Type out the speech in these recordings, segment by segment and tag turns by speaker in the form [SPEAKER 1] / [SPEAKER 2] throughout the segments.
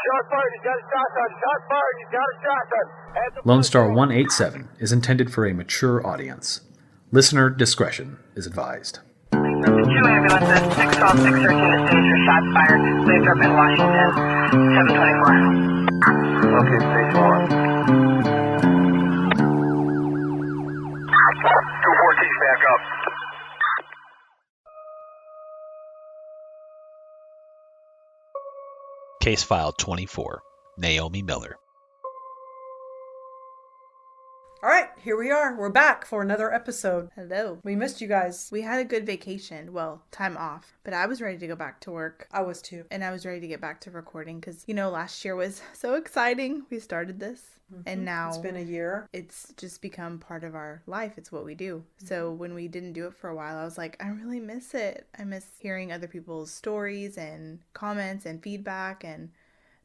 [SPEAKER 1] Shot fired, he's got a shotgun. Shot fired, he's got a shotgun.
[SPEAKER 2] Lone Star 187 is intended for a mature audience. Listener discretion is advised.
[SPEAKER 3] 2 ambulances, 612, 613 is danger, shots fired. Laser up in Washington, 724.
[SPEAKER 1] Okay, stage 1. 214, back up.
[SPEAKER 4] Case File 24, Naomi Miller.
[SPEAKER 5] All right, here we are. We're back for another episode.
[SPEAKER 6] Hello.
[SPEAKER 5] We missed you guys.
[SPEAKER 6] We had a good vacation. Well, time off. But I was ready to go back to work.
[SPEAKER 5] I was too.
[SPEAKER 6] And I was ready to get back to recording because, last year was so exciting. We started this. Mm-hmm. And now
[SPEAKER 5] it's been a year.
[SPEAKER 6] It's just become part of our life. It's what we do. Mm-hmm. So when we didn't do it for a while, I was like, I really miss it. I miss hearing other people's stories and comments and feedback and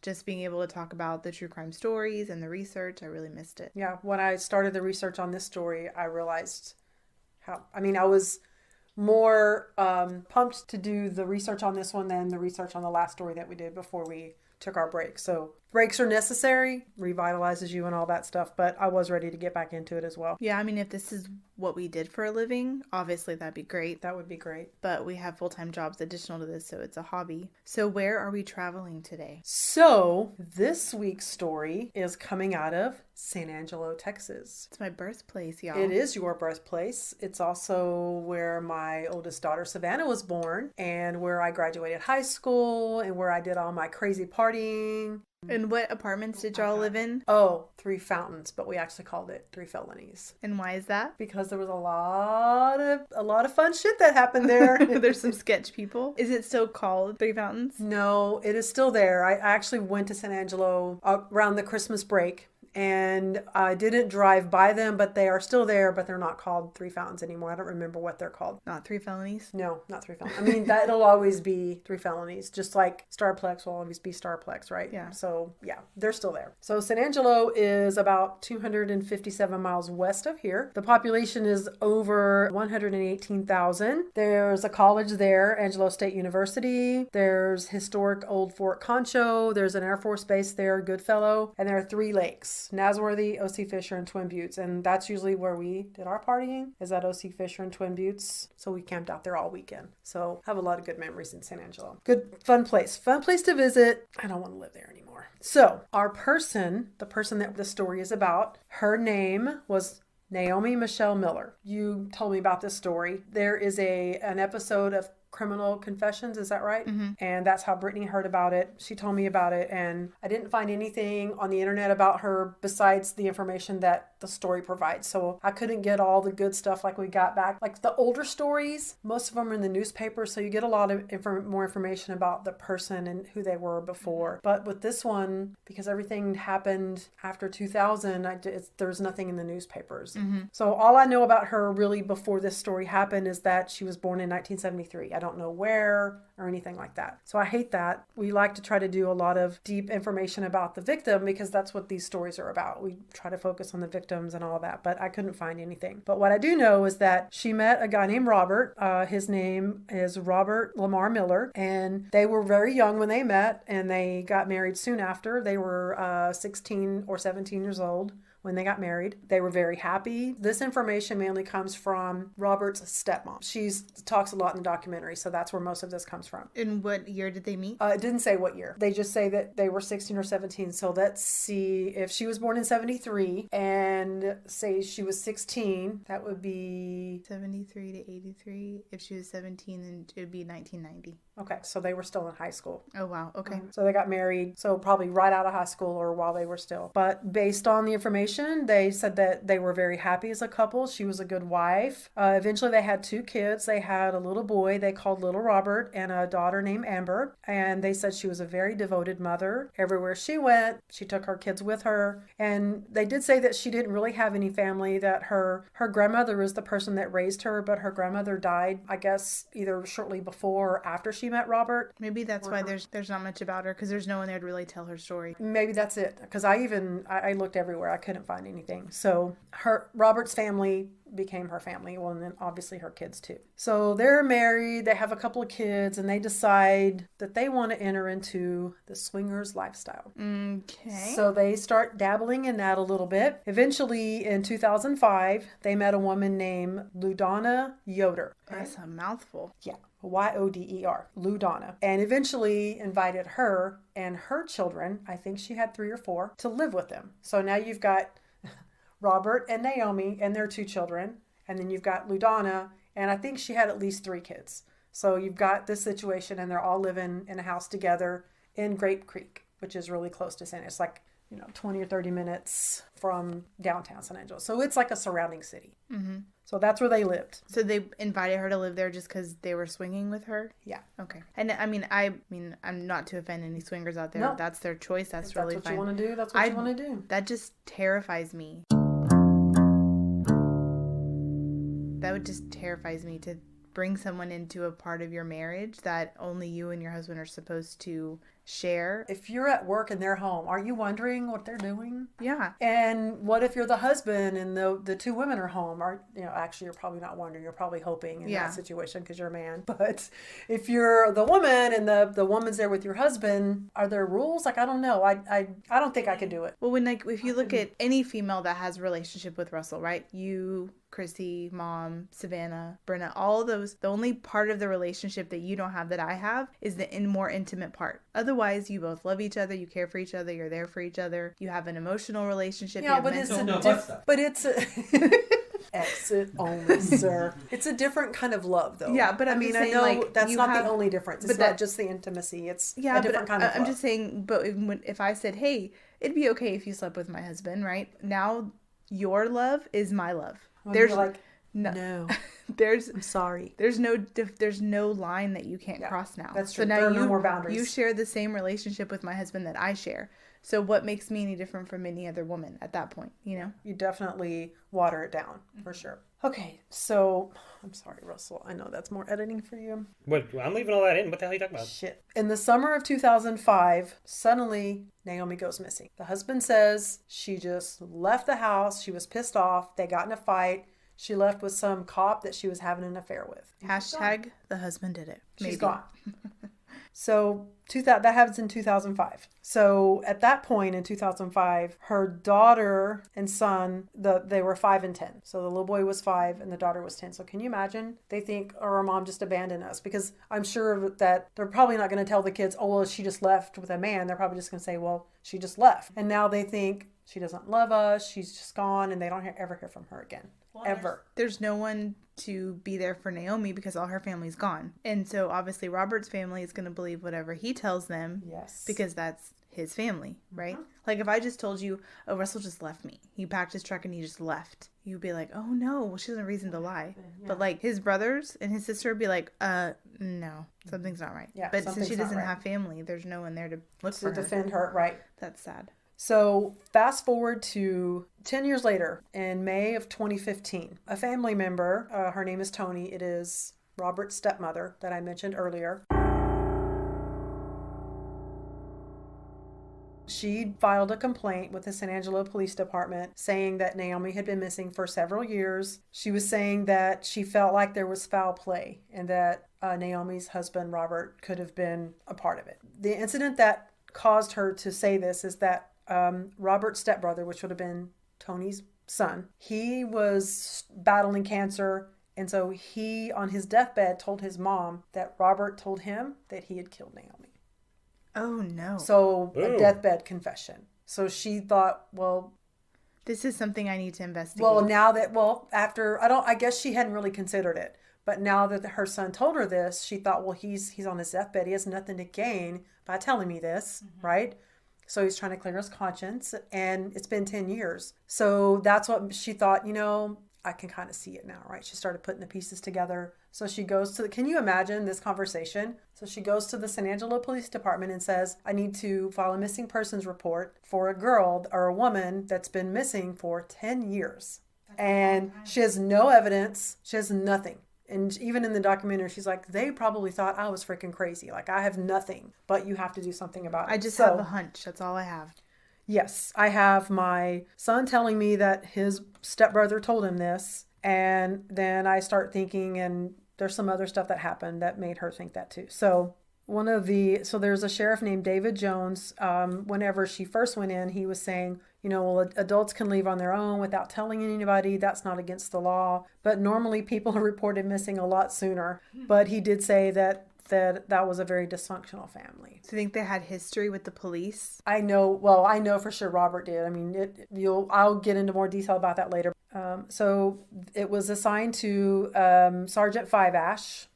[SPEAKER 6] just being able to talk about the true crime stories and the research. I really missed it.
[SPEAKER 5] Yeah, when I started the research on this story, I realized I was more pumped to do the research on this one than the research on the last story that we did before we took our break. So breaks are necessary, revitalizes you and all that stuff, but I was ready to get back into it as well.
[SPEAKER 6] Yeah, if this is what we did for a living, obviously that'd be great.
[SPEAKER 5] That would be great.
[SPEAKER 6] But we have full-time jobs additional to this, so it's a hobby. So where are we traveling today?
[SPEAKER 5] So this week's story is coming out of San Angelo, Texas.
[SPEAKER 6] It's my birthplace, y'all.
[SPEAKER 5] It is your birthplace. It's also where my oldest daughter, Savannah, was born, and where I graduated high school, and where I did all my crazy partying.
[SPEAKER 6] And what apartments did y'all live in?
[SPEAKER 5] Oh, 3 Fountains, but we actually called it 3 Felonies.
[SPEAKER 6] And why is that?
[SPEAKER 5] Because there was a lot of fun shit that happened there.
[SPEAKER 6] There's some sketch people. Is it still called 3 Fountains?
[SPEAKER 5] No, it is still there. I actually went to San Angelo around the Christmas break. And I didn't drive by them, but they are still there, but they're not called 3 Fountains anymore. I don't remember what they're called.
[SPEAKER 6] Not 3 Felonies?
[SPEAKER 5] No, not 3 Felonies. That'll always be 3 Felonies, just like Starplex will always be Starplex, right?
[SPEAKER 6] Yeah.
[SPEAKER 5] So, yeah, they're still there. So, San Angelo is about 257 miles west of here. The population is over 118,000. There's a college there, Angelo State University. There's historic old Fort Concho. There's an Air Force base there, Goodfellow. And there are 3 lakes. Nasworthy, O.C. Fisher, and Twin Buttes. And that's usually where we did our partying, is at O.C. Fisher and Twin Buttes. So we camped out there all weekend. So have a lot of good memories in San Angelo. Good, fun place to visit. I don't want to live there anymore. So the person that the story is about, her name was Naomi Michelle Miller. You told me about this story. There is an episode of Criminal Confessions, is that right?
[SPEAKER 6] Mm-hmm.
[SPEAKER 5] And that's how Britney heard about it. She told me about it, and I didn't find anything on the internet about her besides the information that the story provides. So I couldn't get all the good stuff like we got back. Like the older stories, most of them are in the newspaper, so you get a lot of more information about the person and who they were before. But with this one, because everything happened after 2000, there's nothing in the newspapers.
[SPEAKER 6] Mm-hmm.
[SPEAKER 5] So all I know about her really before this story happened is that she was born in 1973. I don't know where or anything like that. So I hate that. We like to try to do a lot of deep information about the victim because that's what these stories are about. We try to focus on the victims and all that, but I couldn't find anything. But what I do know is that she met a guy named Robert. His name is Robert Lamar Miller, and they were very young when they met, and they got married soon after. They were 16 or 17 years old when they got married. They were very happy. This information mainly comes from Robert's stepmom. She talks a lot in the documentary, so that's where most of this comes from.
[SPEAKER 6] In what year did they meet?
[SPEAKER 5] It didn't say what year. They just say that they were 16 or 17. So let's see. If she was born in 73 and say she was 16, that would be
[SPEAKER 6] 73 to 83. If she was 17, then it would be 1990.
[SPEAKER 5] Okay, so they were still in high school.
[SPEAKER 6] Oh, wow. Okay.
[SPEAKER 5] So they got married, so probably right out of high school or while they were still. But based on the information, they said that they were very happy as a couple. She was a good wife. Eventually, they had 2 kids. They had a little boy they called Little Robert and a daughter named Amber. And they said she was a very devoted mother. Everywhere she went, she took her kids with her. And they did say that she didn't really have any family, that her grandmother was the person that raised her, but her grandmother died, I guess, either shortly before or after she met Robert.
[SPEAKER 6] Maybe that's why there's not much about her, because there's no one there to really tell her story.
[SPEAKER 5] Maybe that's it, because I looked everywhere. I couldn't find anything. So Robert's family became her family. Well, and then obviously her kids too. So they're married, they have a couple of kids, and they decide that they want to enter into the swingers lifestyle.
[SPEAKER 6] Okay.
[SPEAKER 5] So they start dabbling in that a little bit. Eventually, in 2005, they met a woman named Ludana Yoder.
[SPEAKER 6] That's a mouthful.
[SPEAKER 5] Yeah. Yoder, Ludana, and eventually invited her and her children, I think she had 3 or 4, to live with them. So now you've got Robert and Naomi and their 2 children, and then you've got Ludana, and I think she had at least 3 kids. So you've got this situation, and they're all living in a house together in Grape Creek, which is really close to San. It's like 20 or 30 minutes from downtown San Angelo. So it's like a surrounding city. Mm-hmm. So that's where they lived.
[SPEAKER 6] So they invited her to live there just because they were swinging with her?
[SPEAKER 5] Yeah.
[SPEAKER 6] Okay. And I'm not to offend any swingers out there.
[SPEAKER 5] No.
[SPEAKER 6] That's their choice. That's
[SPEAKER 5] If
[SPEAKER 6] really
[SPEAKER 5] that's what
[SPEAKER 6] fine.
[SPEAKER 5] you want to do, that's what you want to do.
[SPEAKER 6] That just terrifies me. That would just terrifies me to bring someone into a part of your marriage that only you and your husband are supposed to share.
[SPEAKER 5] If you're at work and they're home, are you wondering what they're doing?
[SPEAKER 6] Yeah.
[SPEAKER 5] And what if you're the husband and the 2 women are home? Or, actually, you're probably not wondering. You're probably hoping in that situation because you're a man. But if you're the woman and the woman's there with your husband, are there rules? Like, I don't know. I don't think I could do it.
[SPEAKER 6] Well, if you look at any female that has a relationship with Russell, right? You, Chrissy, Mom, Savannah, Brenna, all those, the only part of the relationship that you don't have that I have is the more intimate part. Otherwise, you both love each other, you care for each other, you're there for each other, you have an emotional relationship.
[SPEAKER 5] Yeah, but it's a exit only, sir. It's a different kind of love, though.
[SPEAKER 6] Yeah, but I mean, I know
[SPEAKER 5] that's not the only difference. It's not just the intimacy. It's a different kind of love.
[SPEAKER 6] I'm just saying, but if I said, hey, it'd be okay if you slept with my husband, right? Now, your love is my love.
[SPEAKER 5] Well,
[SPEAKER 6] there's
[SPEAKER 5] like,
[SPEAKER 6] no.
[SPEAKER 5] I'm sorry.
[SPEAKER 6] There's no line that you can't cross now.
[SPEAKER 5] That's true.
[SPEAKER 6] So now
[SPEAKER 5] there are no more boundaries.
[SPEAKER 6] You share the same relationship with my husband that I share. So what makes me any different from any other woman at that point, You
[SPEAKER 5] definitely water it down, for sure. Okay, so I'm sorry, Russell. I know that's more editing for you.
[SPEAKER 7] What? I'm leaving all that in. What the hell are you talking about?
[SPEAKER 5] Shit. In the summer of 2005, suddenly Naomi goes missing. The husband says she just left the house. She was pissed off. They got in a fight. She left with some cop that she was having an affair with.
[SPEAKER 6] Hashtag the husband did it.
[SPEAKER 5] She's gone. So that happens in 2005. So at that point in 2005, her daughter and son, they were 5 and 10. So the little boy was 5 and the daughter was 10. So can you imagine? They think, oh, our mom just abandoned us. Because I'm sure that they're probably not going to tell the kids, oh, well, she just left with a man. They're probably just going to say, well, she just left. And now they think she doesn't love us. She's just gone. And they don't ever hear from her again. Well, ever.
[SPEAKER 6] There's no one to be there for Naomi because all her family's gone. And so obviously Robert's family is going to believe whatever he tells them.
[SPEAKER 5] Yes.
[SPEAKER 6] Because that's his family, right? Like if I just told you, oh, Russell just left me. He packed his truck and he just left. You'd be like, oh no, well, she has a reason to lie. Yeah. But like his brothers and his sister would be like, no, something's not right.
[SPEAKER 5] Yeah,
[SPEAKER 6] but since she doesn't have family, there's no one there to look for her.
[SPEAKER 5] To defend her, right.
[SPEAKER 6] That's sad.
[SPEAKER 5] So fast forward to 10 years later, in May of 2015, a family member, her name is Tony, it is Robert's stepmother that I mentioned earlier. She filed a complaint with the San Angelo Police Department saying that Naomi had been missing for several years. She was saying that she felt like there was foul play and that Naomi's husband, Robert, could have been a part of it. The incident that caused her to say this is that Robert's stepbrother, which would have been Tony's son, he was battling cancer. And so he, on his deathbed, told his mom that Robert told him that he had killed Naomi.
[SPEAKER 6] Oh, no.
[SPEAKER 5] So a deathbed confession. So she thought, well,
[SPEAKER 6] this is something I need to investigate.
[SPEAKER 5] Well, now that, after, I guess she hadn't really considered it. But now that her son told her this, she thought, well, he's on his deathbed. He has nothing to gain by telling me this, right? So he's trying to clear his conscience, and it's been 10 years. So that's what she thought, I can kind of see it now, right? She started putting the pieces together. So she goes to can you imagine this conversation? So she goes to the San Angelo Police Department and says, I need to file a missing persons report for a girl or a woman that's been missing for 10 years. And she has no evidence. She has nothing. And even in the documentary, she's like, they probably thought I was freaking crazy. Like, I have nothing, but you have to do something about it.
[SPEAKER 6] I just have a hunch. That's all I have.
[SPEAKER 5] Yes, I have my son telling me that his stepbrother told him this. And then I start thinking, and there's some other stuff that happened that made her think that too. So there's a sheriff named David Jones. Whenever she first went in, he was saying, well, adults can leave on their own without telling anybody. That's not against the law. But normally people are reported missing a lot sooner. But he did say that was a very dysfunctional family.
[SPEAKER 6] Do you think they had history with the police?
[SPEAKER 5] I know for sure Robert did. I mean, I'll get into more detail about that later. So it was assigned to Sergeant Five Ash.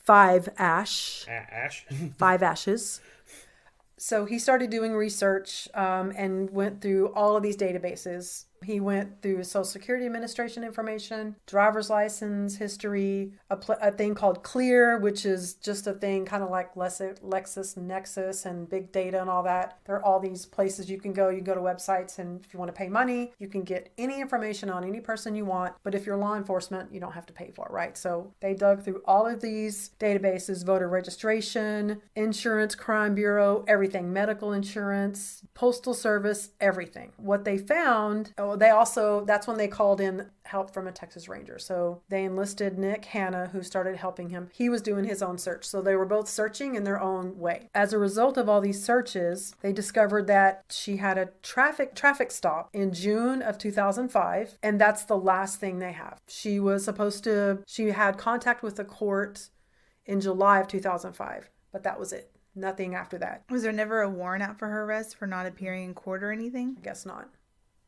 [SPEAKER 5] Five Ash.
[SPEAKER 7] Ash?
[SPEAKER 5] Five Ashes. So he started doing research and went through all of these databases. He went through Social Security Administration information, driver's license history, a thing called Clear, which is just a thing kind of like LexisNexis and big data and all that. There are all these places you can go. You go to websites, and if you want to pay money, you can get any information on any person you want. But if you're law enforcement, you don't have to pay for it, right? So they dug through all of these databases: voter registration, insurance, crime bureau, everything, medical insurance, postal service, everything. What they found, that's when they called in help from a Texas Ranger. So they enlisted Nick Hanna, who started helping him. He was doing his own search. So they were both searching in their own way. As a result of all these searches, they discovered that she had a traffic stop in June of 2005. And that's the last thing they have. She had contact with the court in July of 2005, but that was it. Nothing after that.
[SPEAKER 6] Was there never a warrant out for her arrest for not appearing in court or anything?
[SPEAKER 5] I guess not.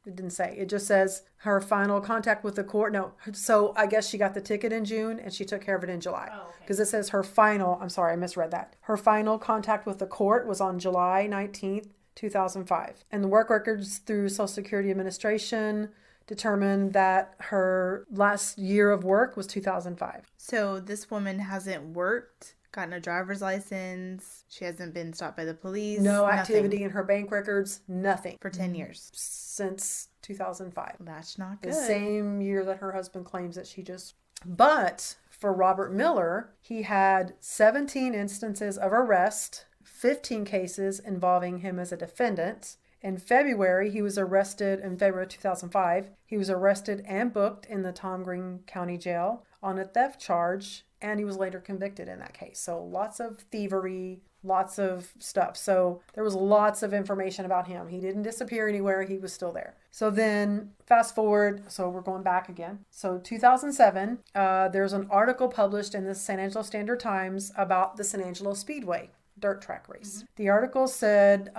[SPEAKER 5] It didn't say. It just says her final contact with the court. No. So I guess she got the ticket in June and she took care of it in July. Because it says I'm sorry, I misread that. Her final contact with the court was on July 19th, 2005. And the work records through Social Security Administration determined that her last year of work was 2005.
[SPEAKER 6] So this woman hasn't worked, gotten a driver's license. She hasn't been stopped by the police.
[SPEAKER 5] No activity in her bank records. Nothing.
[SPEAKER 6] For 10 years.
[SPEAKER 5] Since 2005.
[SPEAKER 6] That's not good.
[SPEAKER 5] The same year that her husband claims that she just... But for Robert Miller, he had 17 instances of arrest, 15 cases involving him as a defendant. In February, he was arrested in February 2005. He was arrested and booked in the Tom Green County Jail on a theft charge, and he was later convicted in that case. So lots of thievery, lots of stuff. So there was lots of information about him. He didn't disappear anywhere. He was still there. So then fast forward. So we're going back again. So 2007, there's an article published in the San Angelo Standard-Times about the San Angelo Speedway dirt track race. Mm-hmm. The article said...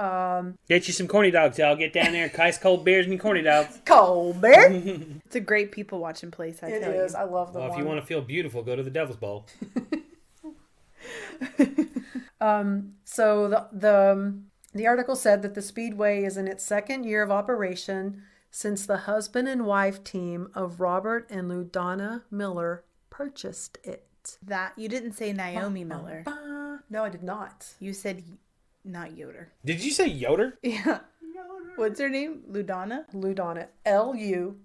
[SPEAKER 7] Get you some corny dogs, y'all. Get down there, ice cold beers and corny dogs.
[SPEAKER 5] Cold beer?
[SPEAKER 6] It's a great people watching place, I tell you.
[SPEAKER 5] It is. I love the one.
[SPEAKER 7] If you want to feel beautiful, go to the Devil's Bowl.
[SPEAKER 5] So the article said that the Speedway is in its second year of operation since the husband and wife team of Robert and Ludana Miller purchased it.
[SPEAKER 6] That you didn't say Naomi Miller.
[SPEAKER 5] No, I did not.
[SPEAKER 6] You said not Yoder.
[SPEAKER 7] Did you say Yoder?
[SPEAKER 6] Yeah. Yoder. What's her name? Ludana?
[SPEAKER 5] Ludana. L-U,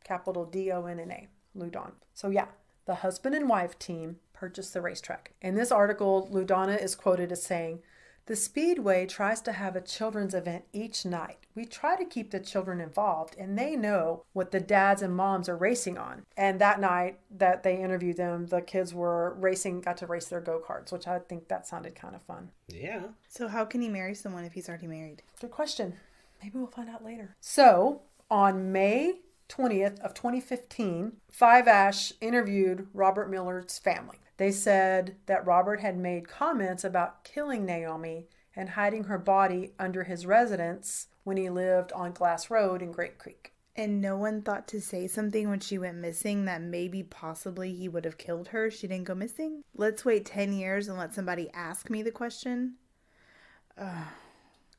[SPEAKER 5] capital D-O-N-N-A. Ludana. So yeah, the husband and wife team purchased the racetrack. In this article, Ludana is quoted as saying, "The Speedway tries to have a children's event each night. We try to keep the children involved, and they know what the dads and moms are racing on." And that night that they interviewed them, the kids got to race their go-karts, which I think that sounded kind of fun.
[SPEAKER 7] Yeah.
[SPEAKER 6] So how can he marry someone if he's already married?
[SPEAKER 5] Good question. Maybe we'll find out later. So on May 20th of 2015, Five Ash interviewed Robert Miller's family. They said that Robert had made comments about killing Naomi and hiding her body under his residence when he lived on Glass Road in Great Creek.
[SPEAKER 6] And no one thought to say something when she went missing that maybe possibly he would have killed her. She didn't go missing. Let's wait 10 years and let somebody ask me the question.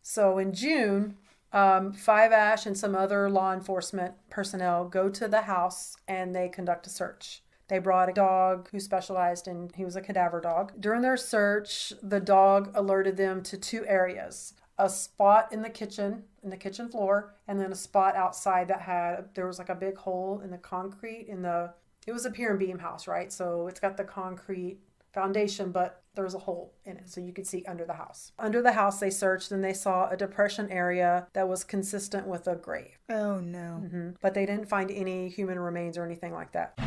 [SPEAKER 5] So in June, Five Ash and some other law enforcement personnel go to the house and they conduct a search. They brought a dog who specialized he was a cadaver dog. During their search, the dog alerted them to two areas. A spot in the kitchen floor, and then a spot outside there was like a big hole in the concrete it was a pier and beam house, right? So it's got the concrete foundation, but there was a hole in it, so you could see under the house. Under the house, they searched and they saw a depression area that was consistent with a grave.
[SPEAKER 6] Oh, no.
[SPEAKER 5] But they didn't find any human remains or anything like that.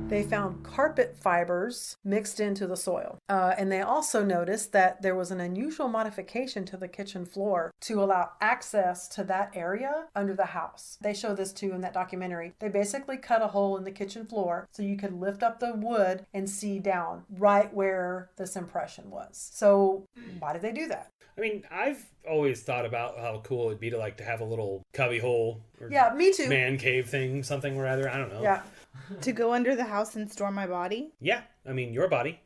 [SPEAKER 5] They found carpet fibers mixed into the soil. And they also noticed that there was an unusual modification to the kitchen floor to allow access to that area under the house. They show this too in that documentary. They basically cut a hole in the kitchen floor so you could lift up the wood and see down right where this impression was. So why did they do that?
[SPEAKER 7] I mean, I've always thought about how cool it'd be to like to have a little cubby hole or
[SPEAKER 5] Yeah, me too.
[SPEAKER 7] man cave thing, something rather. I don't know.
[SPEAKER 5] Yeah.
[SPEAKER 6] To go under the house and store my body?
[SPEAKER 7] Yeah, I mean, your body.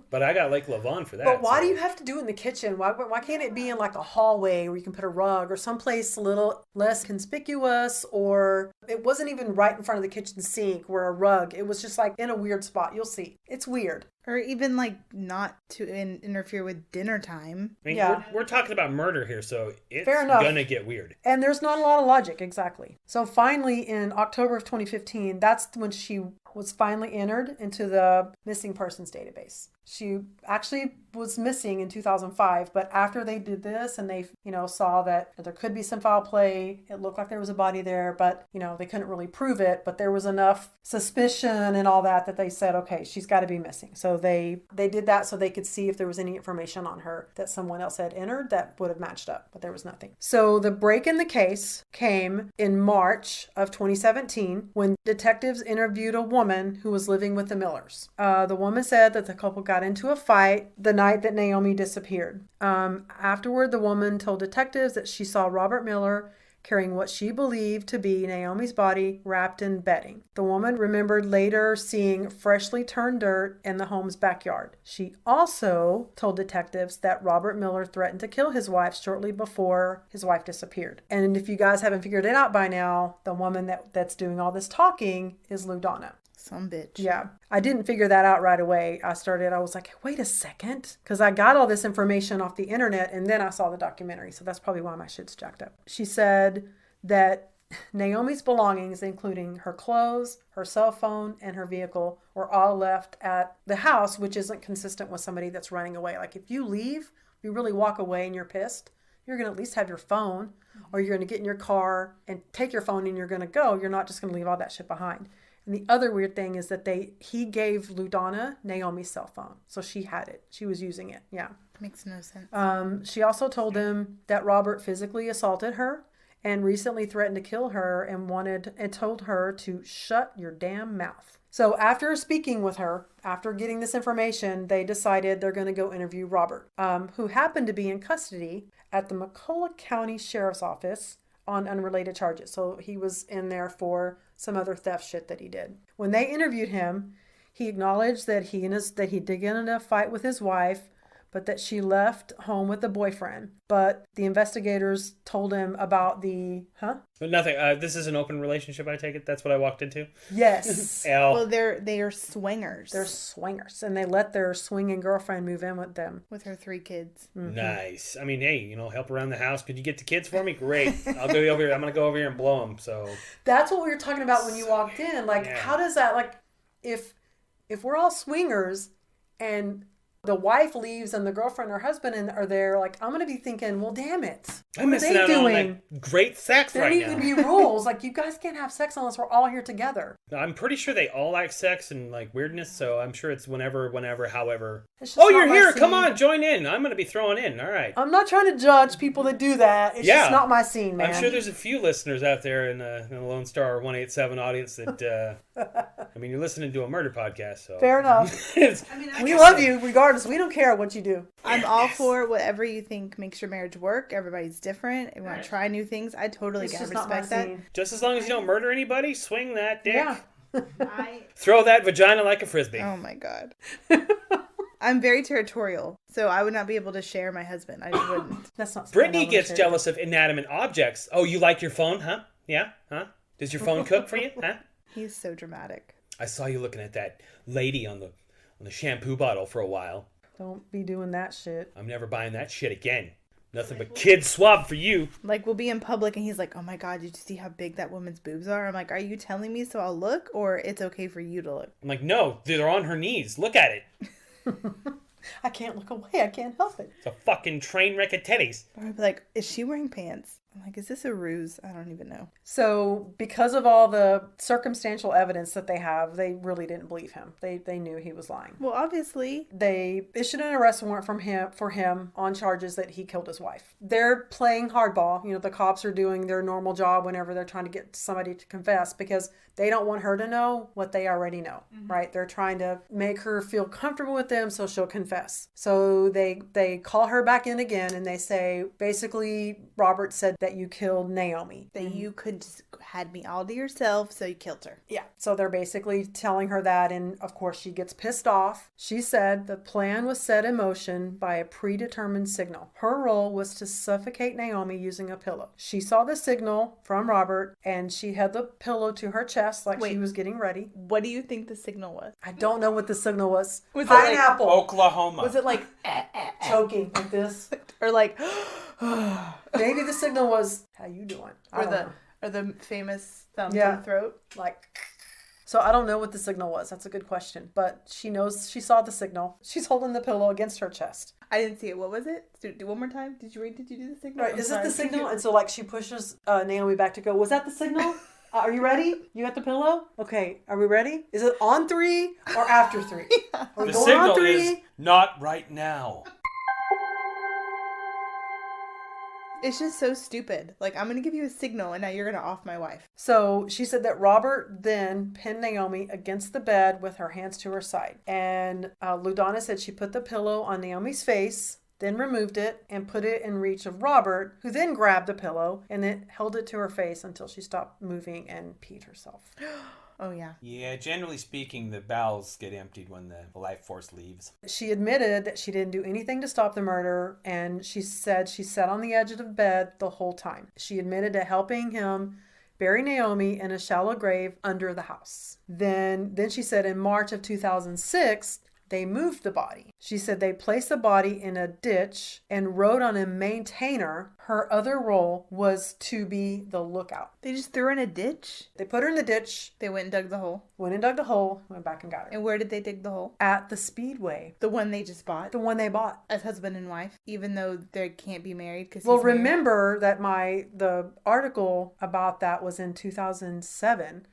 [SPEAKER 7] But I got Lake Lavon for that.
[SPEAKER 5] But why
[SPEAKER 7] so-
[SPEAKER 5] do you have to do it in the kitchen? Why can't it be in like a hallway where you can put a rug or someplace a little less conspicuous, or it wasn't even right in front of the kitchen sink where a rug, it was just like in a weird spot. You'll see. It's weird.
[SPEAKER 6] Or even like not to interfere with dinner time.
[SPEAKER 7] I mean,
[SPEAKER 5] Yeah.
[SPEAKER 7] we're talking about murder here, so it's
[SPEAKER 5] Fair enough.
[SPEAKER 7] gonna get weird.
[SPEAKER 5] And there's not a lot of logic, exactly. So finally, in October of 2015, that's when she was finally entered into the missing persons database. She actually was missing in 2005, but after they did this and they, saw that there could be some foul play, it looked like there was a body there, but, they couldn't really prove it, but there was enough suspicion and all that they said, okay, she's got to be missing. So they did that so they could see if there was any information on her that someone else had entered that would have matched up, but there was nothing. So the break in the case came in March of 2017 when detectives interviewed a woman who was living with the Millers. The woman said that the couple got into a fight the night that Naomi disappeared. Afterward, the woman told detectives that she saw Robert Miller carrying what she believed to be Naomi's body wrapped in bedding. The woman remembered later seeing freshly turned dirt in the home's backyard. She also told detectives that Robert Miller threatened to kill his wife shortly before his wife disappeared. And if you guys haven't figured it out by now, the woman that's doing all this talking is Ludana.
[SPEAKER 6] Some bitch.
[SPEAKER 5] Yeah. I didn't figure that out right away. I was like, wait a second. Because I got all this information off the internet and then I saw the documentary. So that's probably why my shit's jacked up. She said that Naomi's belongings, including her clothes, her cell phone, and her vehicle, were all left at the house, which isn't consistent with somebody that's running away. Like if you leave, you really walk away and you're pissed, you're going to at least have your phone, or you're going to get in your car and take your phone and you're going to go. You're not just going to leave all that shit behind. And the other weird thing is that he gave Ludana Naomi's cell phone. So she had it. She was using it. Yeah.
[SPEAKER 6] Makes no sense.
[SPEAKER 5] She also told him that Robert physically assaulted her and recently threatened to kill her and told her to shut your damn mouth. So after speaking with her, after getting this information, they decided they're going to go interview Robert, who happened to be in custody at the McCulloch County Sheriff's Office on unrelated charges. So he was in there for some other theft shit that he did. When they interviewed him, he acknowledged that he did get in a fight with his wife, but that she left home with a boyfriend. But the investigators told him about
[SPEAKER 7] Nothing. This is an open relationship, I take it? That's what I walked into?
[SPEAKER 5] Yes.
[SPEAKER 6] Well, they are swingers.
[SPEAKER 5] They're swingers, and they let their swinging girlfriend move in with them.
[SPEAKER 6] With her 3 kids.
[SPEAKER 5] Mm-hmm.
[SPEAKER 7] Nice. I mean, hey, help around the house. Could you get the kids for me? Great. I'll go over here. I'm going to go over here and blow them. So
[SPEAKER 5] That's what we were talking about when you walked in. Like,
[SPEAKER 7] Yeah.
[SPEAKER 5] How does that, like, if we're all swingers and the wife leaves and the girlfriend or husband are there, like, I'm going to be thinking, well, damn it.
[SPEAKER 7] I'm
[SPEAKER 5] What are
[SPEAKER 7] missing
[SPEAKER 5] they
[SPEAKER 7] out on
[SPEAKER 5] doing?
[SPEAKER 7] that great sex
[SPEAKER 5] There
[SPEAKER 7] right
[SPEAKER 5] need
[SPEAKER 7] now.
[SPEAKER 5] to be rules. Like, you guys can't have sex unless we're all here together.
[SPEAKER 7] I'm pretty sure they all like sex and like weirdness, so I'm sure it's whenever, however.
[SPEAKER 5] It's just
[SPEAKER 7] Oh,
[SPEAKER 5] not
[SPEAKER 7] you're
[SPEAKER 5] my
[SPEAKER 7] here. Come
[SPEAKER 5] scene.
[SPEAKER 7] on, join in. I'm going to be throwing in. All right.
[SPEAKER 5] I'm not trying to judge people that do that. It's just not my scene, man.
[SPEAKER 7] I'm sure there's a few listeners out there in the Lone Star 187 audience that, I mean, you're listening to a murder podcast, so.
[SPEAKER 5] Fair enough.
[SPEAKER 7] It's-
[SPEAKER 5] We love you regardless. We don't care what you do.
[SPEAKER 6] I'm all for whatever you think makes your marriage work. Everybody's different. You want to try new things. I totally
[SPEAKER 5] It's
[SPEAKER 6] can
[SPEAKER 5] just not my
[SPEAKER 6] respect that.
[SPEAKER 5] scene.
[SPEAKER 7] Just as long as you don't murder anybody, swing that dick.
[SPEAKER 5] Yeah.
[SPEAKER 7] Throw that vagina like a frisbee.
[SPEAKER 6] Oh my god. I'm very territorial, so I would not be able to share my husband. I just wouldn't.
[SPEAKER 5] That's not something I
[SPEAKER 7] Brittany
[SPEAKER 5] wanna
[SPEAKER 7] gets
[SPEAKER 5] share.
[SPEAKER 7] jealous of inanimate objects. Oh, you like your phone, huh? Yeah? Huh? Does your phone cook for you? Huh?
[SPEAKER 6] He's so dramatic.
[SPEAKER 7] I saw you looking at that lady on the shampoo bottle for a while.
[SPEAKER 5] Don't be doing that shit.
[SPEAKER 7] I'm never buying that shit again. Nothing but kid swab for you.
[SPEAKER 6] Like, we'll be in public and he's like, oh my God, did you see how big that woman's boobs are? I'm like, are you telling me so I'll look, or it's okay for you to look?
[SPEAKER 7] I'm like, no, they're on her knees. Look at it.
[SPEAKER 5] I can't look away. I can't help it.
[SPEAKER 7] It's a fucking train wreck of titties.
[SPEAKER 6] Or I'd be like, is she wearing pants? I'm like, is this a ruse? I don't even know.
[SPEAKER 5] So because of all the circumstantial evidence that they have, they really didn't believe him. They knew he was lying.
[SPEAKER 6] Well, obviously.
[SPEAKER 5] They issued an arrest warrant for him on charges that he killed his wife. They're playing hardball. You know, the cops are doing their normal job whenever they're trying to get somebody to confess, because they don't want her to know what they already know, right? They're trying to make her feel comfortable with them so she'll confess. So they call her back in again and they say, basically, Robert said that you killed Naomi.
[SPEAKER 6] That you could just had me all to yourself, so you killed her.
[SPEAKER 5] Yeah. So they're basically telling her that, and of course she gets pissed off. She said the plan was set in motion by a predetermined signal. Her role was to suffocate Naomi using a pillow. She saw the signal from Robert and she held the pillow to her chest like she was getting ready.
[SPEAKER 6] What do you think the signal was?
[SPEAKER 5] I don't know what the signal was.
[SPEAKER 6] Was it like
[SPEAKER 5] pineapple.
[SPEAKER 7] Oklahoma.
[SPEAKER 6] Was it like
[SPEAKER 5] Choking like this?
[SPEAKER 6] or like
[SPEAKER 5] Maybe the signal was, how you doing?
[SPEAKER 6] or the famous thumb to
[SPEAKER 5] Yeah.
[SPEAKER 6] the throat?
[SPEAKER 5] Like, so I don't know what the signal was. That's a good question. But she knows, she saw the signal. She's holding the pillow against her chest.
[SPEAKER 6] I didn't see it. What was it? Do one more time. Did you do the signal?
[SPEAKER 5] Right.
[SPEAKER 6] I'm
[SPEAKER 5] Is it
[SPEAKER 6] sorry.
[SPEAKER 5] the signal? And so like she pushes Naomi back to go, was that the signal? Are you ready? You got the pillow? Okay. Are we ready? Is it on 3 or after 3? Are we
[SPEAKER 7] The
[SPEAKER 5] going
[SPEAKER 7] signal
[SPEAKER 5] on 3?
[SPEAKER 7] is not right now.
[SPEAKER 6] It's just so stupid. Like, I'm going to give you a signal and now you're going to off my wife.
[SPEAKER 5] So she said that Robert then pinned Naomi against the bed with her hands to her side. And Ludana said she put the pillow on Naomi's face, then removed it and put it in reach of Robert, who then grabbed the pillow and then held it to her face until she stopped moving and peed herself.
[SPEAKER 6] Oh, yeah.
[SPEAKER 7] Yeah, generally speaking, the bowels get emptied when the life force leaves.
[SPEAKER 5] She admitted that she didn't do anything to stop the murder, and she said she sat on the edge of the bed the whole time. She admitted to helping him bury Naomi in a shallow grave under the house. Then she said in March of 2006, they moved the body. She said they placed the body in a ditch and wrote on a maintainer. Her other role was to be the lookout.
[SPEAKER 6] They just threw her in a ditch?
[SPEAKER 5] They put her in the ditch,
[SPEAKER 6] They went and dug the hole.
[SPEAKER 5] went and dug the hole, went back and got her.
[SPEAKER 6] And where did they dig the hole?
[SPEAKER 5] At the Speedway,
[SPEAKER 6] The one they just bought?
[SPEAKER 5] the one they bought.
[SPEAKER 6] As husband and wife, even though they can't be married because
[SPEAKER 5] Well, remember that the article about that was in 2007.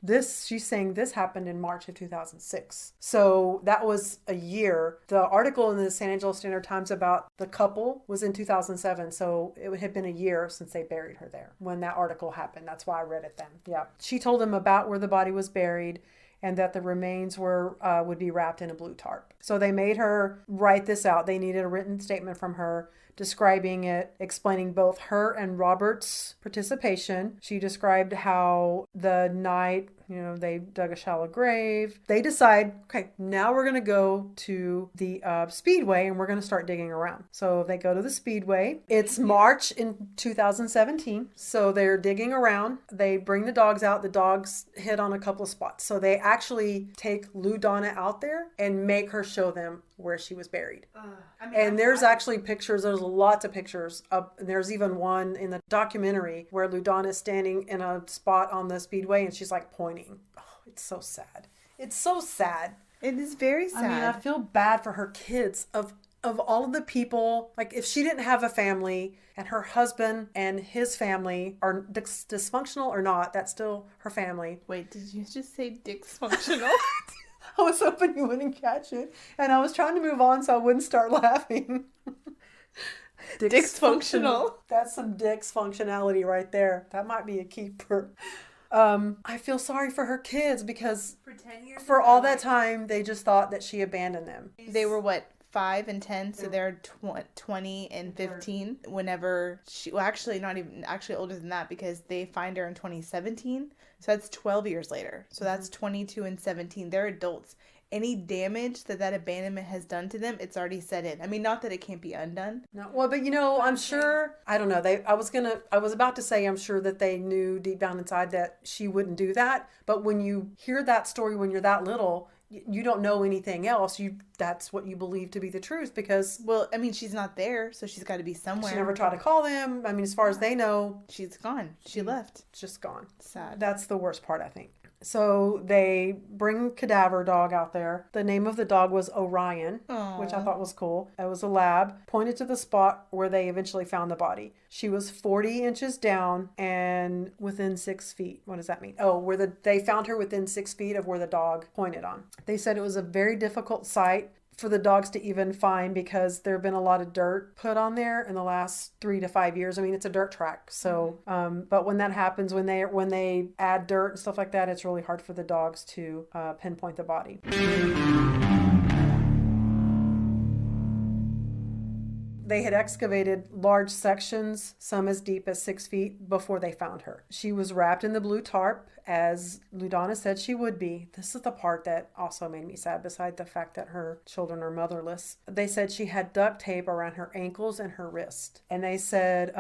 [SPEAKER 5] She's saying this happened in March of 2006. So that was a year. The article in the San Angelo Standard Times about the couple was in 2007. So it had been a year since they buried her there when that article happened. That's why I read it then. Yeah. She told him about where the body was buried and that the remains would be wrapped in a blue tarp. So they made her write this out. They needed a written statement from her describing it, explaining both her and Robert's participation. She described how the night, they dug a shallow grave. They decide, okay, now we're going to go to the Speedway and we're going to start digging around. So they go to the Speedway. It's March in 2017. So they're digging around. They bring the dogs out. The dogs hit on a couple of spots. So they actually take Ludana out there and make her show them where she was buried. And there's actually pictures. There's lots of pictures. There's even one in the documentary where Ludana is standing in a spot on the Speedway and she's like pointing. Oh, it's so sad. It's so sad.
[SPEAKER 6] It is very sad.
[SPEAKER 5] I mean, I feel bad for her kids of all of the people. Like, if she didn't have a family and her husband and his family are dysfunctional or not, that's still her family.
[SPEAKER 6] Wait, did you just say dysfunctional?
[SPEAKER 5] I was hoping you wouldn't catch it. And I was trying to move on so I wouldn't start laughing.
[SPEAKER 6] Dysfunctional.
[SPEAKER 5] That's some dysfunctionality right there. That might be a keeper. I feel sorry for her kids because for all that time, they just thought that she abandoned them.
[SPEAKER 6] They were what? 5 and 10, so they're 20 and 15 whenever actually older than that, because they find her in 2017, so that's 12 years later. So that's 22 and 17. They're adults. Any damage that abandonment has done to them, it's already set in. I mean, not that it can't be undone.
[SPEAKER 5] No, well, but I'm sure, I don't know. I was about to say, I'm sure that they knew deep down inside that she wouldn't do that. But when you hear that story when you're that little, you don't know anything else. That's what you believe to be the truth because
[SPEAKER 6] Well, I mean, she's not there, so she's got to be somewhere.
[SPEAKER 5] she never tried to call them. I mean, as far as they know,
[SPEAKER 6] She's gone. She left.
[SPEAKER 5] it's just gone.
[SPEAKER 6] Sad.
[SPEAKER 5] That's the worst part, I think. So they bring cadaver dog out there. The name of the dog was Orion, which I thought was cool. It was a lab, pointed to the spot where they eventually found the body. She was 40 inches down and within 6 feet. What does that mean? Oh, they found her within 6 feet of where the dog pointed on. They said it was a very difficult site for the dogs to even find because there have been a lot of dirt put on there in the last 3 to 5 years. I mean, it's a dirt track. So, but when that happens, when they add dirt and stuff like that, it's really hard for the dogs to pinpoint the body. They had excavated large sections, some as deep as 6 feet, before they found her. She was wrapped in the blue tarp, as Ludana said she would be. This is the part that also made me sad, beside the fact that her children are motherless. They said she had duct tape around her ankles and her wrist. And they said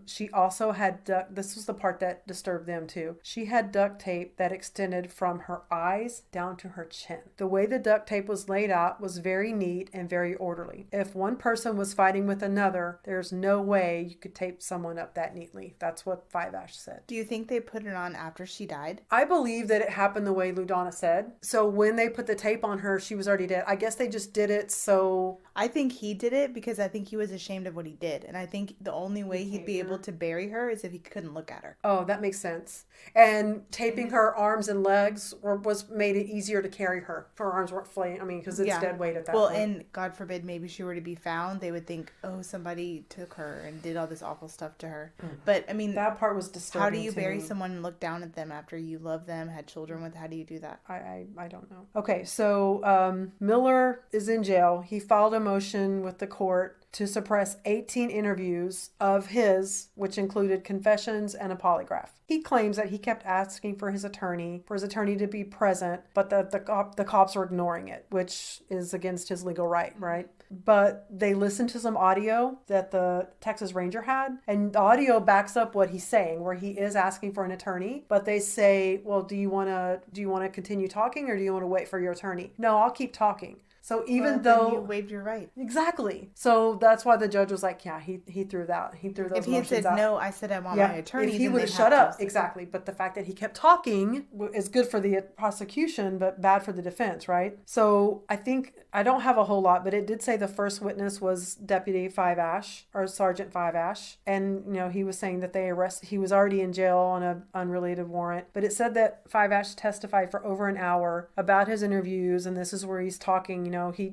[SPEAKER 5] she also had this was the part that disturbed them too. She had duct tape that extended from her eyes down to her chin. The way the duct tape was laid out was very neat and very orderly. If one person was fighting with another, there's no way you could tape someone up that neatly. That's what Five Ash said.
[SPEAKER 6] Do you think they put it on after she died?
[SPEAKER 5] I believe that it happened the way Ludana said. So when they put the tape on her, she was already dead. I guess they just did it so...
[SPEAKER 6] I think he did it because I think he was ashamed of what he did. And I think the only way he'd be able to bury her is if he couldn't look at her.
[SPEAKER 5] Oh, that makes sense. And taping her arms and legs was made it easier to carry her. Her arms weren't flaying. I mean, because it's dead weight at that point.
[SPEAKER 6] Well, and God forbid maybe she were to be found, they would think, oh, somebody took her and did all this awful stuff to her. But, I mean...
[SPEAKER 5] That part was disturbing.
[SPEAKER 6] How do you bury someone and look down at them after you love them, had children with? How do you do that?
[SPEAKER 5] I don't know. Okay, so Miller is in jail. He filed a motion with the court to suppress 18 interviews of his, which included confessions and a polygraph. He claims that he kept asking for his attorney to be present, but that the cops were ignoring it, which is against his legal right, right? But they listened to some audio that the Texas Ranger had, and the audio backs up what he's saying, where he is asking for an attorney, but they say, well, do you want to continue talking, or do you want to wait for your attorney? No, I'll keep talking. So even though
[SPEAKER 6] you waived your right.
[SPEAKER 5] Exactly. So that's why the judge was like, yeah, he threw that. He threw those
[SPEAKER 6] motions out. If he had said, no, I said I want my attorney,
[SPEAKER 5] if he would have shut up. Exactly. But the fact that he kept talking is good for the prosecution, but bad for the defense, right? So I think, I don't have a whole lot, but it did say the first witness was Deputy Five Ash, or Sergeant Five Ash. And, he was saying that he was already in jail on an unrelated warrant. But it said that Five Ash testified for over an hour about his interviews, and this is where he's talking,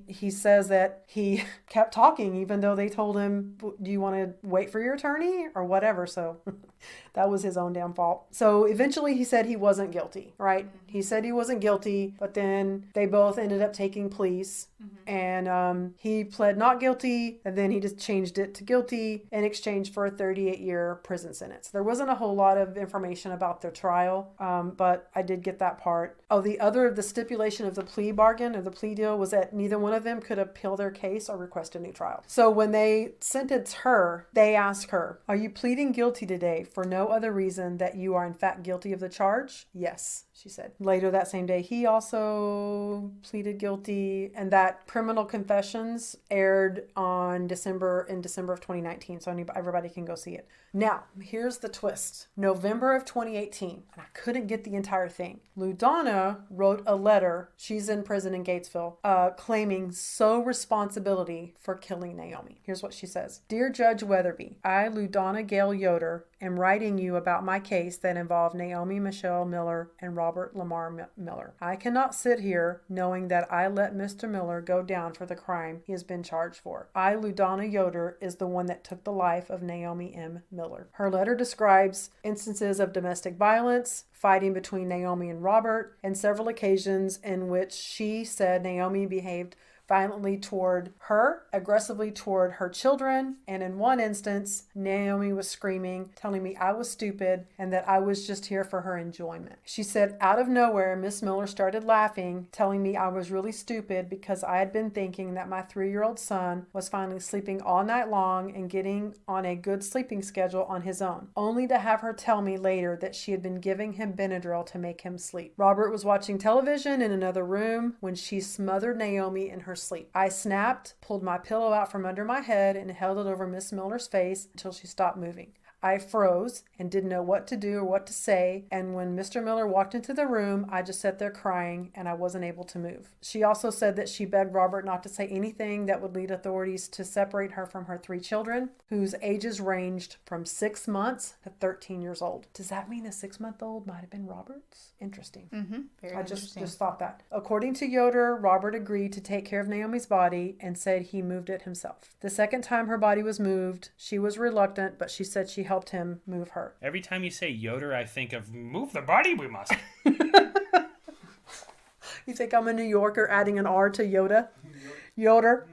[SPEAKER 5] he says that he kept talking even though they told him, do you want to wait for your attorney or whatever? So that was his own damn fault. So eventually he said he wasn't guilty, right? He said he wasn't guilty, but then they both ended up taking pleas. And he pled not guilty, and then he just changed it to guilty in exchange for a 38-year prison sentence. There wasn't a whole lot of information about their trial, but I did get that part. Oh, the stipulation of the plea bargain, or the plea deal, was that neither one of them could appeal their case or request a new trial. So when they sentenced her, they asked her, are you pleading guilty today for no other reason that you are in fact guilty of the charge? Yes, she said. Later that same day, he also pleaded guilty, and that criminal confessions aired in December of 2019, so everybody can go see it. Now, here's the twist. November of 2018, and I couldn't get the entire thing. Ludana wrote a letter, she's in prison in Gatesville, claiming sole responsibility for killing Naomi. Here's what she says. Dear Judge Weatherby, I, Ludana Gale Yoder, am writing you about my case that involved Naomi Michelle Miller and Robert Lamar Miller. I cannot sit here knowing that I let Mr. Miller go down for the crime he has been charged for. I, Ludana Yoder, is the one that took the life of Naomi M. Miller. Her letter describes instances of domestic violence, fighting between Naomi and Robert, and several occasions in which she said Naomi behaved violently toward her, aggressively toward her children, and in one instance, Naomi was screaming, telling me I was stupid and that I was just here for her enjoyment. She said, out of nowhere, Miss Miller started laughing, telling me I was really stupid because I had been thinking that my 3-year-old son was finally sleeping all night long and getting on a good sleeping schedule on his own, only to have her tell me later that she had been giving him Benadryl to make him sleep. Robert was watching television in another room when she smothered Naomi in her sleep. I snapped, pulled my pillow out from under my head, and held it over Miss Miller's face until she stopped moving. I froze and didn't know what to do or what to say, and when Mr. Miller walked into the room, I just sat there crying and I wasn't able to move. She also said that she begged Robert not to say anything that would lead authorities to separate her from her 3 children, whose ages ranged from 6 months to 13 years old. Does that mean a 6-month-old might have been Robert's? Interesting.
[SPEAKER 6] Very
[SPEAKER 5] I
[SPEAKER 6] interesting.
[SPEAKER 5] just thought that. According to Yoder, Robert agreed to take care of Naomi's body and said he moved it himself. The second time her body was moved, she was reluctant, but she said she helped him move her.
[SPEAKER 7] Every time you say Yoder, I think of move the body we must.
[SPEAKER 5] You think I'm a New Yorker adding an R to Yoda? Yoder.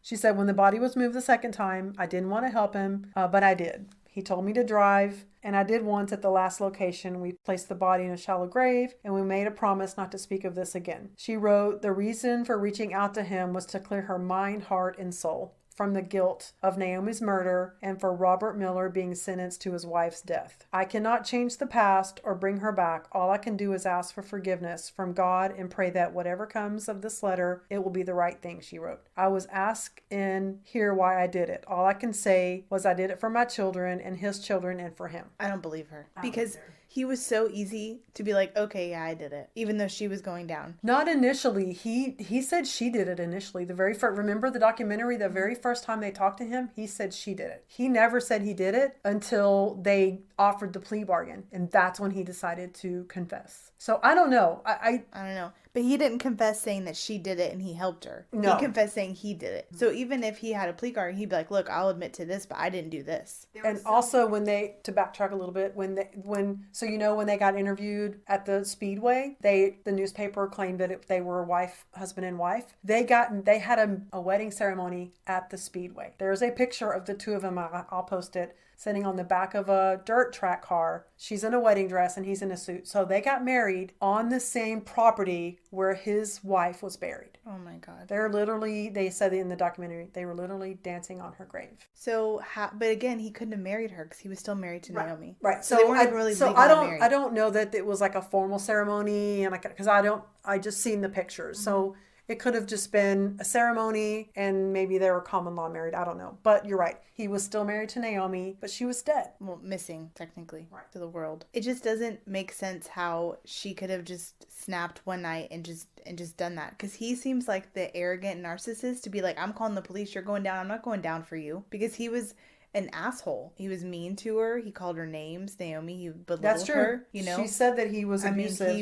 [SPEAKER 5] She said when the body was moved the second time, I didn't want to help him, but I did. He told me to drive, and I did once at the last location. We placed the body in a shallow grave, and we made a promise not to speak of this again. She wrote, the reason for reaching out to him was to clear her mind, heart, and soul from the guilt of Naomi's murder and for Robert Miller being sentenced to his wife's death. I cannot change the past or bring her back. All I can do is ask for forgiveness from God and pray that whatever comes of this letter, it will be the right thing, she wrote. I was asked in here why I did it. All I can say was I did it for my children and his children and for him.
[SPEAKER 6] I don't believe her. Because he was so easy to be like, okay, yeah, I did it. Even though she was going down.
[SPEAKER 5] Not initially. He said she did it initially. The very first, remember the documentary, the very first time they talked to him, he said she did it. He never said he did it until they offered the plea bargain. And that's when he decided to confess. So I don't know. I
[SPEAKER 6] don't know. But he didn't confess saying that she did it and he helped her.
[SPEAKER 5] No.
[SPEAKER 6] He confessed saying he did it. So even if he had a plea bargain, he'd be like, look, I'll admit to this, but I didn't do this.
[SPEAKER 5] And also when they, to backtrack a little bit, when they got interviewed at the Speedway, the newspaper claimed that they were husband and wife. They had a wedding ceremony at the Speedway. There's a picture of the two of them. I'll post it. Sitting on the back of a dirt track car. She's in a wedding dress and he's in a suit. So they got married on the same property where his wife was buried.
[SPEAKER 6] Oh my God.
[SPEAKER 5] They said in the documentary, they were literally dancing on her grave.
[SPEAKER 6] So, but again, he couldn't have married her because he was still married to Naomi.
[SPEAKER 5] Right.
[SPEAKER 6] So they weren't even really legally married.
[SPEAKER 5] I don't know that it was like a formal ceremony, and because I just seen the pictures. Mm-hmm. So it could have just been a ceremony and maybe they were common law married. I don't know. But you're right. He was still married to Naomi, but she was dead.
[SPEAKER 6] Well, missing, technically, to the world. It just doesn't make sense how she could have just snapped one night and just done that. Because he seems like the arrogant narcissist to be like, I'm calling the police. You're going down. I'm not going down for you. Because he was an asshole. He was mean to her. He called her names. Naomi, he belittled her. You know,
[SPEAKER 5] she said that he was abusive.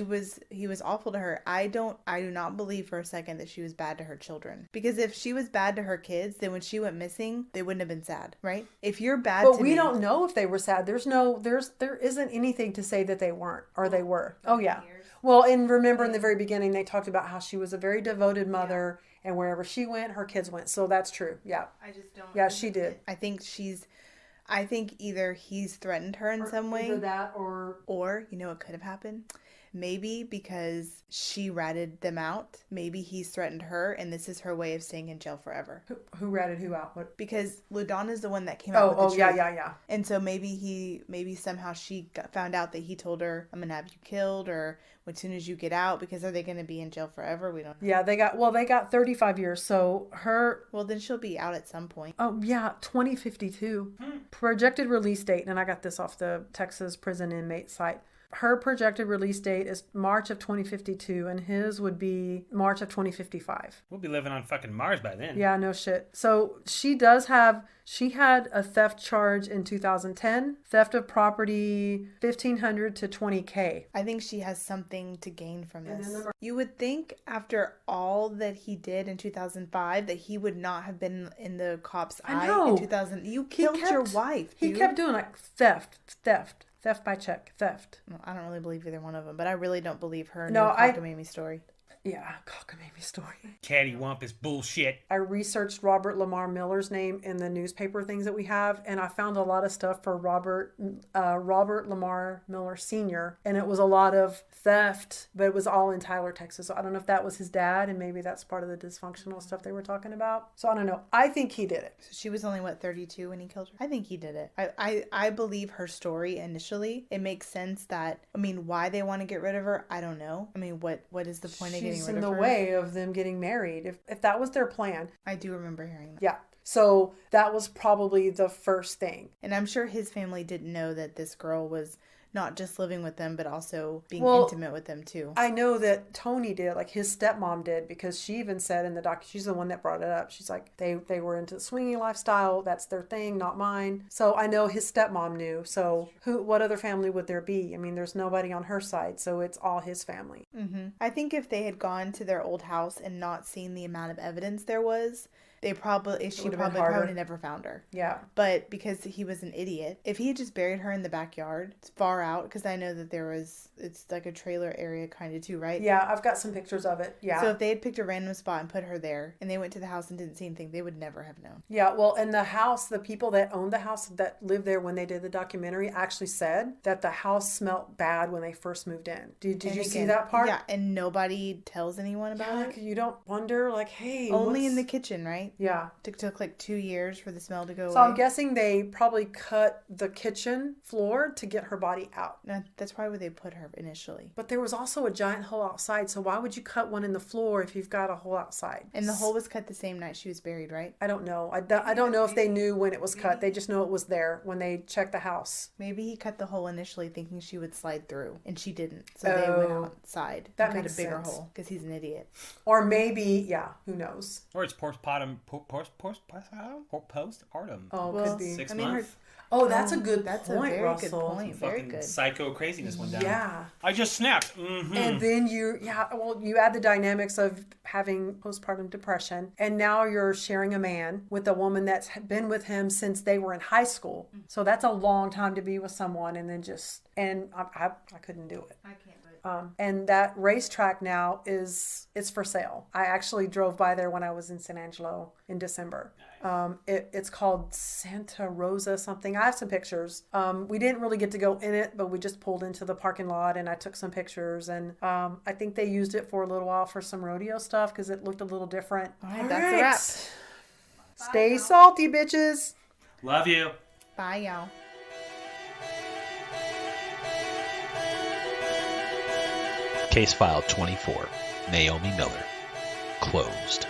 [SPEAKER 6] He was awful to her. I do not believe for a second that she was bad to her children. Because if she was bad to her kids, then when she went missing, they wouldn't have been sad, right? If you're bad,
[SPEAKER 5] but we don't know if they were sad. There isn't anything to say that they weren't or they were. Oh yeah. Well, and remember in the very beginning they talked about how she was a very devoted mother. Yeah. And wherever she went, her kids went. So that's true. Yeah.
[SPEAKER 6] I just don't.
[SPEAKER 5] Yeah, she did.
[SPEAKER 6] I think either he's threatened her in some way.
[SPEAKER 5] Either that or
[SPEAKER 6] you know what could have happened? Maybe because she ratted them out. Maybe he's threatened her and this is her way of staying in jail forever.
[SPEAKER 5] Who ratted who out? What?
[SPEAKER 6] Because LaDonna's the one that came out with the truth.
[SPEAKER 5] Yeah.
[SPEAKER 6] And so maybe somehow she found out that he told her, I'm going to have you killed, or as soon as you get out, because are they going to be in jail forever? We don't know.
[SPEAKER 5] Yeah, they got 35 years. So
[SPEAKER 6] well, then she'll be out at some point.
[SPEAKER 5] Oh, yeah, 2052. Projected release date, and I got this off the Texas prison inmate site. Her projected release date is March of 2052, and his would be March of 2055.
[SPEAKER 7] We'll be living on fucking Mars by then.
[SPEAKER 5] Yeah, no shit. So she had a theft charge in 2010, theft of property, $1,500 to $20K.
[SPEAKER 6] I think she has something to gain from this. You would think after all that he did in 2005 that he would not have been in the cops' eye in 2000. You killed your wife, dude.
[SPEAKER 5] He kept doing like theft by check, theft.
[SPEAKER 6] Well, I don't really believe either one of them, but I really don't believe her
[SPEAKER 5] Cockamamie
[SPEAKER 6] story.
[SPEAKER 5] Yeah, cockamamie story.
[SPEAKER 7] Cattywampus bullshit.
[SPEAKER 5] I researched Robert Lamar Miller's name in the newspaper things that we have, and I found a lot of stuff for Robert Lamar Miller Sr., and it was a lot of theft, but it was all in Tyler, Texas. So I don't know if that was his dad, and maybe that's part of the dysfunctional stuff they were talking about. So I don't know. I think he did it.
[SPEAKER 6] So she was only, 32 when he killed her? I think he did it. I believe her story initially. It makes sense that, why they want to get rid of her, I don't know. What is the point of getting rid of her? She's
[SPEAKER 5] in the way of them getting married. If that was their plan.
[SPEAKER 6] I do remember hearing that.
[SPEAKER 5] Yeah. So that was probably the first thing.
[SPEAKER 6] And I'm sure his family didn't know that this girl was not just living with them, but also being intimate with them too.
[SPEAKER 5] I know that Tony did, like his stepmom did, because she even said in the doc, she's the one that brought it up. She's like, they were into the swinging lifestyle. That's their thing, not mine. So I know his stepmom knew. So what other family would there be? There's nobody on her side. So it's all his family.
[SPEAKER 6] Mm-hmm. I think if they had gone to their old house and not seen the amount of evidence there was, she probably never found her.
[SPEAKER 5] Yeah.
[SPEAKER 6] But because he was an idiot, if he had just buried her in the backyard, it's far out, because I know that it's like a trailer area kind of too, right?
[SPEAKER 5] Yeah, I've got some pictures of it. Yeah.
[SPEAKER 6] So if they had picked a random spot and put her there, and they went to the house and didn't see anything, they would never have known.
[SPEAKER 5] Yeah, well, and the house, the people that owned the house that lived there when they did the documentary actually said that the house smelled bad when they first moved in. Did you see that part?
[SPEAKER 6] Yeah, and nobody tells anyone about it?
[SPEAKER 5] You don't wonder, like, hey...
[SPEAKER 6] Only in the kitchen, right?
[SPEAKER 5] Yeah.
[SPEAKER 6] It took like 2 years for the smell to go away.
[SPEAKER 5] So I'm guessing they probably cut the kitchen floor to get her body out.
[SPEAKER 6] No, that's probably where they put her initially.
[SPEAKER 5] But there was also a giant hole outside, so why would you cut one in the floor if you've got a hole outside?
[SPEAKER 6] And the hole was cut the same night she was buried, right?
[SPEAKER 5] I don't know. I don't know if they knew when it was cut. They just know it was there when they checked the house.
[SPEAKER 6] Maybe he cut the hole initially thinking she would slide through, and she didn't. So they went outside.
[SPEAKER 5] That
[SPEAKER 6] cut
[SPEAKER 5] makes
[SPEAKER 6] a bigger
[SPEAKER 5] sense.
[SPEAKER 6] hole because he's an idiot.
[SPEAKER 5] Or maybe, who knows?
[SPEAKER 7] Or it's postpartum.
[SPEAKER 5] Oh,
[SPEAKER 6] Well,
[SPEAKER 5] could be.
[SPEAKER 7] 6 months.
[SPEAKER 5] That's a good
[SPEAKER 6] That's
[SPEAKER 5] point,
[SPEAKER 6] a very
[SPEAKER 5] Russell.
[SPEAKER 6] good point. Very
[SPEAKER 7] Fucking
[SPEAKER 6] good.
[SPEAKER 7] psycho craziness went down.
[SPEAKER 5] Yeah.
[SPEAKER 7] I just snapped. Mm-hmm.
[SPEAKER 5] And then you add the dynamics of having postpartum depression, and now you're sharing a man with a woman that's been with him since they were in high school. So that's a long time to be with someone, and then I couldn't do it.
[SPEAKER 6] I can't do it.
[SPEAKER 5] And that racetrack now it's for sale. I actually drove by there when I was in San Angelo in December. It's called Santa Rosa something. I have some pictures. We didn't really get to go in it, but we just pulled into the parking lot and I took some pictures. And I think they used it for a little while for some rodeo stuff because it looked a little different.
[SPEAKER 6] All right, that's a wrap.
[SPEAKER 5] Stay salty, bitches.
[SPEAKER 7] Love you.
[SPEAKER 6] Bye, y'all.
[SPEAKER 4] Case file 24, Naomi Miller. Closed.